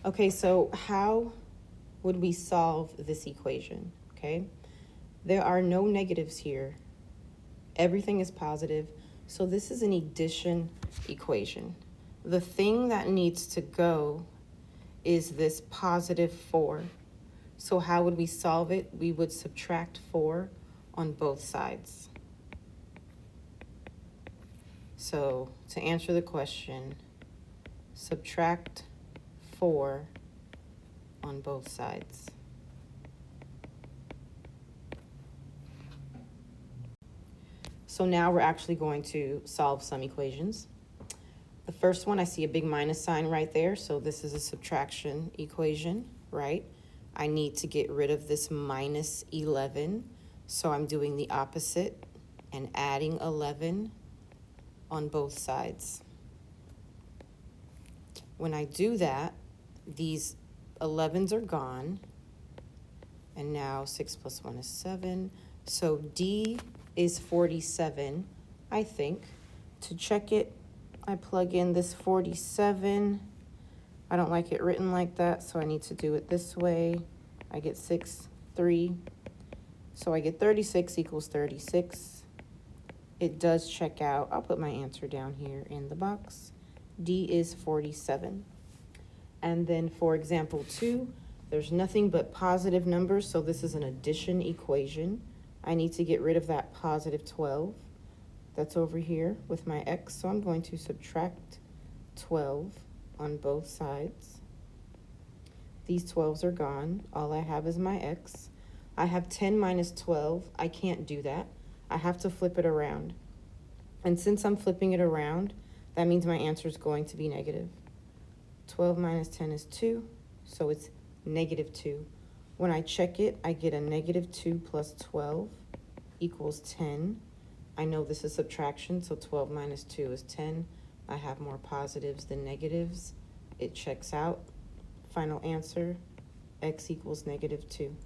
Okay, so how would we solve this equation? Okay, there are no negatives here. Everything is positive. So this is an addition equation. The thing that needs to go is this positive 4. So how would we solve it? We would subtract 4 on both sides. So to answer the question, subtract 4 on both sides. So now we're actually going to solve some equations. The first one, I see a big minus sign right there. So this is a subtraction equation, right? I need to get rid of this minus 11. So I'm doing the opposite and adding 11 on both sides. When I do that, these 11s are gone. And now 6 plus 1 is 7. So D is 47, I think. To check it, I plug in this 47. I don't like it written like that, so I need to do it this way. I get 6, 3. So I get 36 equals 36. It does check out. I'll put my answer down here in the box. D is 47. And then for example 2, there's nothing but positive numbers, so this is an addition equation. I need to get rid of that positive 12 that's over here with my x, so I'm going to subtract 12 on both sides. These 12s are gone. All I have is my x. I have 10 minus 12. I can't do that. I have to flip it around. And since I'm flipping it around, that means my answer is going to be negative. 12 minus 10 is 2, so it's negative 2. When I check it, I get a negative 2 plus 12 equals 10. I know this is subtraction, so 12 minus 2 is 10. I have more positives than negatives. It checks out. Final answer, x equals negative 2.